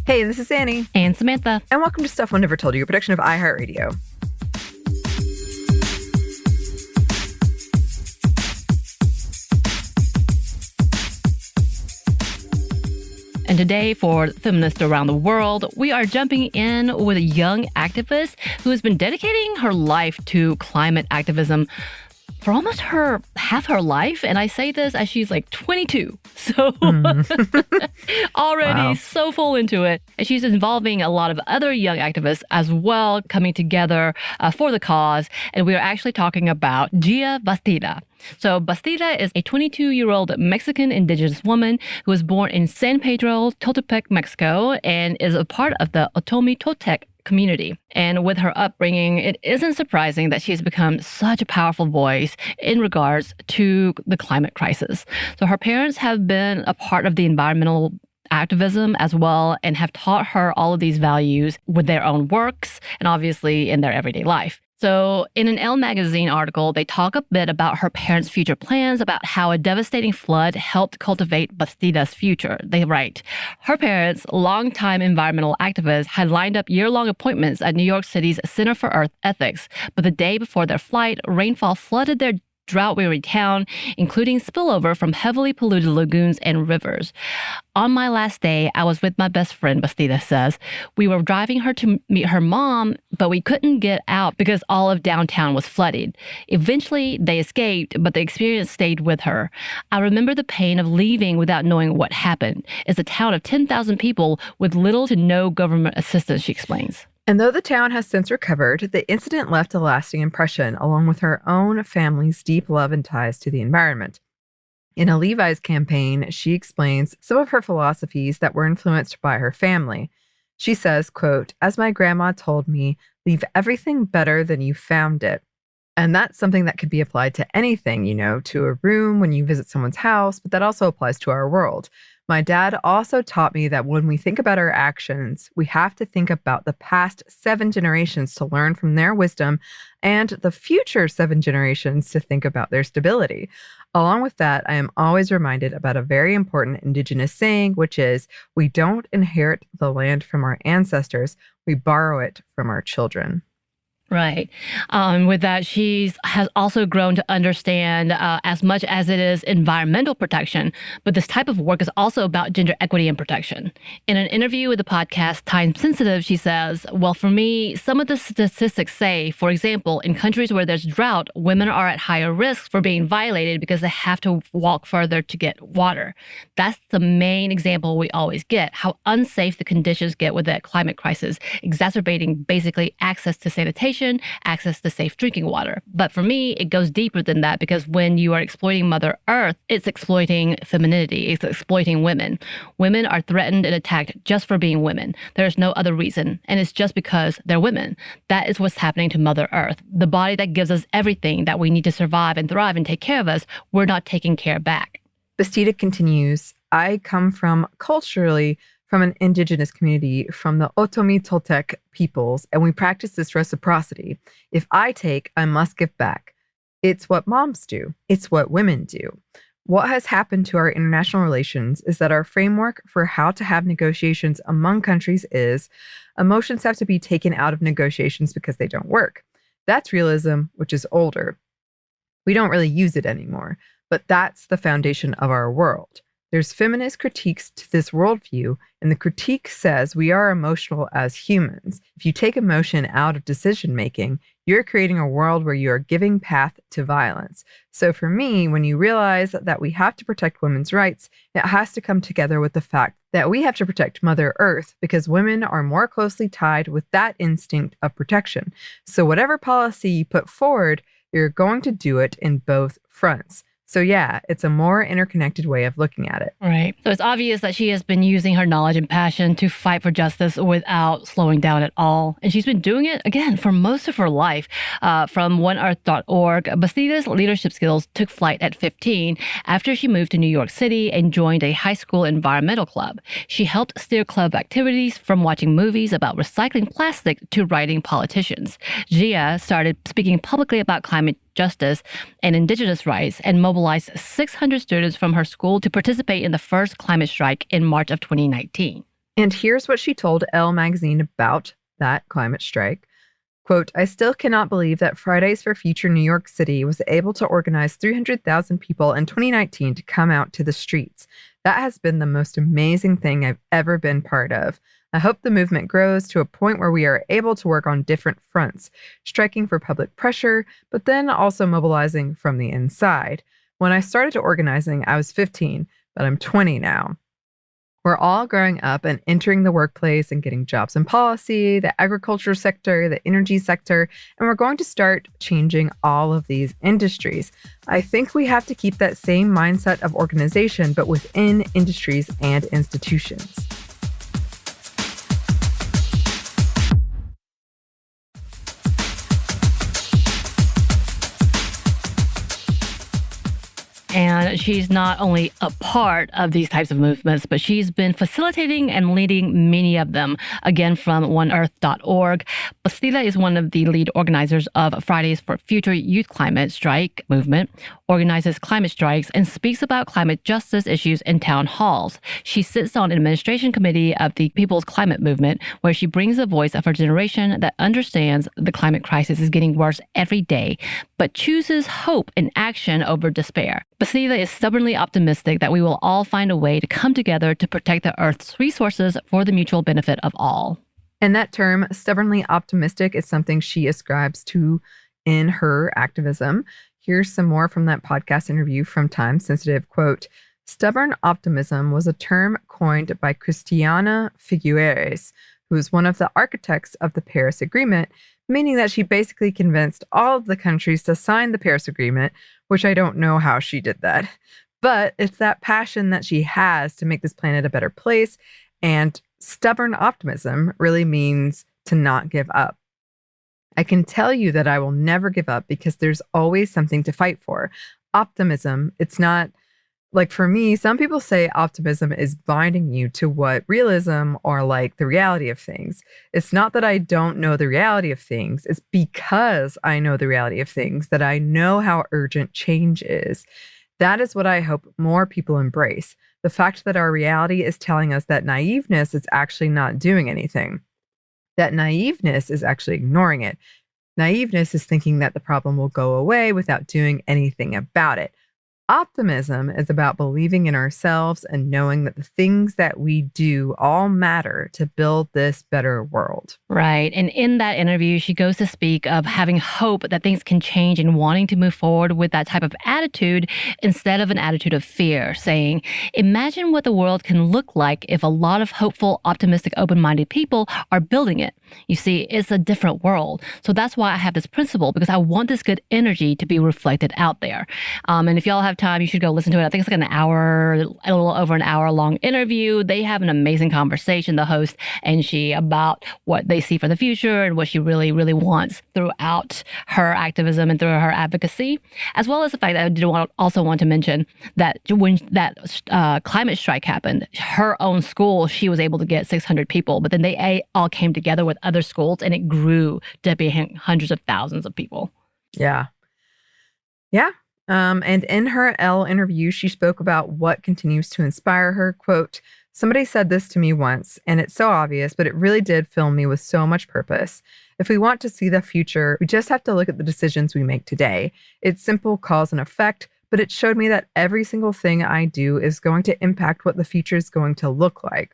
Hey, this is Anney. And Samantha. And welcome to Stuff One Never Told You, a production of iHeartRadio. And today, for feminists around the world, we are jumping in with a young activist who has been dedicating her life to climate activism for almost half her life. And I say this as she's like 22. So already so full into it. And she's involving a lot of other young activists as well, coming together for the cause. And we are actually talking about Xiye Bastida. So Bastida is a 22-year-old Mexican indigenous woman who was born in San Pedro, Totepec, Mexico, and is a part of the Otomi Totec community. And with her upbringing, it isn't surprising that she's become such a powerful voice in regards to the climate crisis. So her parents have been a part of the environmental activism as well and have taught her all of these values with their own works and obviously in their everyday life. So in an Elle magazine article, they talk a bit about her parents' future plans, about how a devastating flood helped cultivate Bastida's future. They write, her parents, longtime environmental activists, had lined up year-long appointments at New York City's Center for Earth Ethics. But the day before their flight, rainfall flooded their drought-weary town, including spillover from heavily polluted lagoons and rivers. On my last day, I was with my best friend, Bastida says. We were driving her to meet her mom, but we couldn't get out because all of downtown was flooded. Eventually, they escaped, but the experience stayed with her. I remember the pain of leaving without knowing what happened. It's a town of 10,000 people with little to no government assistance, she explains. And though the town has since recovered, the incident left a lasting impression, along with her own family's deep love and ties to the environment. In a Levi's campaign, she explains some of her philosophies that were influenced by her family. She says, quote, "As my grandma told me, leave everything better than you found it." And that's something that could be applied to anything, to a room when you visit someone's house, but that also applies to our world. My dad also taught me that when we think about our actions, we have to think about the past 7 generations to learn from their wisdom and the future 7 generations to think about their stability. Along with that, I am always reminded about a very important Indigenous saying, which is, we don't inherit the land from our ancestors, we borrow it from our children. Right. With that, she has also grown to understand as much as it is environmental protection, but this type of work is also about gender equity and protection. In an interview with the podcast Time Sensitive, she says, well, for me, some of the statistics say, for example, in countries where there's drought, women are at higher risk for being violated because they have to walk further to get water. That's the main example we always get, how unsafe the conditions get with the climate crisis, exacerbating basically access to sanitation, access to safe drinking water. But for me, it goes deeper than that because when you are exploiting Mother Earth, it's exploiting femininity, it's exploiting women. Women are threatened and attacked just for being women. There's no other reason, and it's just because they're women. That is what's happening to Mother Earth. The body that gives us everything that we need to survive and thrive and take care of us, we're not taking care back. Bastida continues, I come from culturally from an indigenous community from the Otomi Totec peoples, and we practice this reciprocity. If I take, I must give back. It's what moms do. It's what women do. What has happened to our international relations is that our framework for how to have negotiations among countries is emotions have to be taken out of negotiations because they don't work. That's realism, which is older. We don't really use it anymore, but that's the foundation of our world. There's feminist critiques to this worldview, and the critique says we are emotional as humans. If you take emotion out of decision-making, you're creating a world where you are giving path to violence. So for me, when you realize that we have to protect women's rights, it has to come together with the fact that we have to protect Mother Earth because women are more closely tied with that instinct of protection. So whatever policy you put forward, you're going to do it in both fronts. So yeah, it's a more interconnected way of looking at it. Right. So it's obvious that she has been using her knowledge and passion to fight for justice without slowing down at all. And she's been doing it, again, for most of her life. From OneEarth.org, Bastida's leadership skills took flight at 15 after she moved to New York City and joined a high school environmental club. She helped steer club activities from watching movies about recycling plastic to writing politicians. Xiye started speaking publicly about climate justice and indigenous rights and mobilized 600 students from her school to participate in the first climate strike in March of 2019. And here's what she told Elle magazine about that climate strike. Quote, I still cannot believe that Fridays for Future New York City was able to organize 300,000 people in 2019 to come out to the streets. That has been the most amazing thing I've ever been part of. I hope the movement grows to a point where we are able to work on different fronts, striking for public pressure, but then also mobilizing from the inside. When I started organizing, I was 15, but I'm 20 now. We're all growing up and entering the workplace and getting jobs in policy, the agriculture sector, the energy sector, and we're going to start changing all of these industries. I think we have to keep that same mindset of organization, but within industries and institutions. And she's not only a part of these types of movements, but she's been facilitating and leading many of them. Again, from oneearth.org. Bastida is one of the lead organizers of Fridays for Future Youth Climate Strike movement, organizes climate strikes, and speaks about climate justice issues in town halls. She sits on an administration committee of the People's Climate Movement, where she brings the voice of her generation that understands the climate crisis is getting worse every day, but chooses hope and action over despair. Bastida is stubbornly optimistic that we will all find a way to come together to protect the Earth's resources for the mutual benefit of all. And that term, stubbornly optimistic, is something she ascribes to in her activism. Here's some more from that podcast interview from Time Sensitive. Quote, stubborn optimism was a term coined by Christiana Figueres, who is one of the architects of the Paris Agreement, meaning that she basically convinced all of the countries to sign the Paris Agreement, which I don't know how she did that. But it's that passion that she has to make this planet a better place, and stubborn optimism really means to not give up. I can tell you that I will never give up because there's always something to fight for. Optimism, it's not like, for me, some people say optimism is binding you to what realism or like the reality of things. It's not that I don't know the reality of things. It's because I know the reality of things that I know how urgent change is. That is what I hope more people embrace. The fact that our reality is telling us that naiveness is actually not doing anything. That naiveness is actually ignoring it. Naiveness is thinking that the problem will go away without doing anything about it. Optimism is about believing in ourselves and knowing that the things that we do all matter to build this better world. Right. And in that interview, she goes to speak of having hope that things can change and wanting to move forward with that type of attitude instead of an attitude of fear, saying, imagine what the world can look like if a lot of hopeful, optimistic, open-minded people are building it. You see, it's a different world. So that's why I have this principle, because I want this good energy to be reflected out there. And if y'all have time, you should go listen to it. I think it's like an hour, a little over an hour long interview. They have an amazing conversation, the host and she, about what they see for the future and what she really, really wants throughout her activism and through her advocacy, as well as the fact that I did also want to mention that when that climate strike happened, her own school, she was able to get 600 people, but then they all came together with other schools and it grew to be hundreds of thousands of people. Yeah. Yeah. And in her Elle interview, she spoke about what continues to inspire her. Quote, somebody said this to me once, and it's so obvious, but it really did fill me with so much purpose. If we want to see the future, we just have to look at the decisions we make today. It's simple cause and effect, but it showed me that every single thing I do is going to impact what the future is going to look like.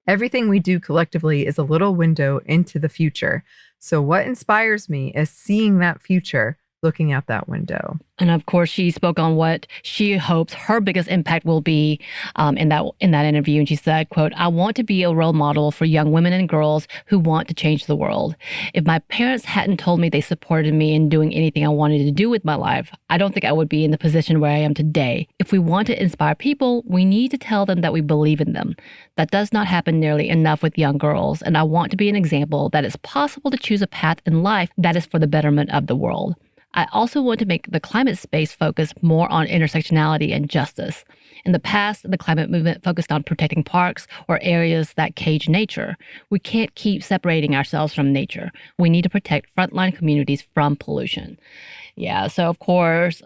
Everything we do collectively is a little window into the future. So what inspires me is seeing that future, looking out that window. And of course, she spoke on what she hopes her biggest impact will be in that interview. And she said, quote, I want to be a role model for young women and girls who want to change the world. If my parents hadn't told me they supported me in doing anything I wanted to do with my life, I don't think I would be in the position where I am today. If we want to inspire people, we need to tell them that we believe in them. That does not happen nearly enough with young girls. And I want to be an example that it's possible to choose a path in life that is for the betterment of the world. I also want to make the climate space focus more on intersectionality and justice. In the past, the climate movement focused on protecting parks or areas that cage nature. We can't keep separating ourselves from nature. We need to protect frontline communities from pollution. Yeah, so of course,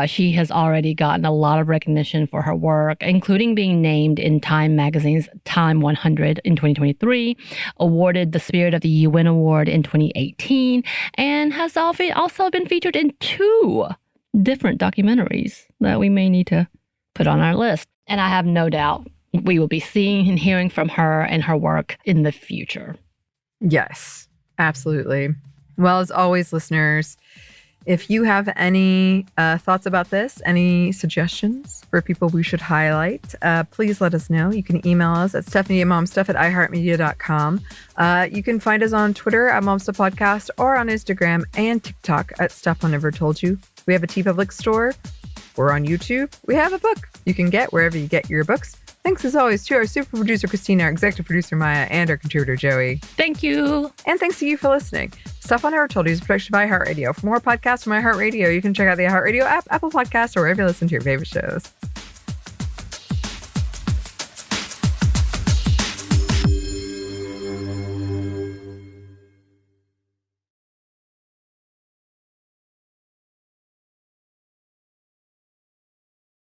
she has already gotten a lot of recognition for her work, including being named in Time Magazine's Time 100 in 2023, awarded the Spirit of the UN Award in 2018, and has also been featured in 2 different documentaries that we may need to put on our list. And I have no doubt we will be seeing and hearing from her and her work in the future. Yes, absolutely. Well, as always, listeners, if you have any thoughts about this, any suggestions for people we should highlight, please let us know. You can email us at stephanieandmomstuff@iheartmedia.com. You can find us on Twitter at momstuffpodcast or on Instagram and TikTok at Stuff I Never Told You. We have a TeePublic store. We're on YouTube. We have a book you can get wherever you get your books. Thanks as always to our super producer, Christina, our executive producer, Maya, and our contributor, Joey. Thank you. And thanks to you for listening. Stuff I Never Told You is a production by iHeartRadio. For more podcasts from iHeartRadio, you can check out the iHeartRadio app, Apple Podcasts, or wherever you listen to your favorite shows.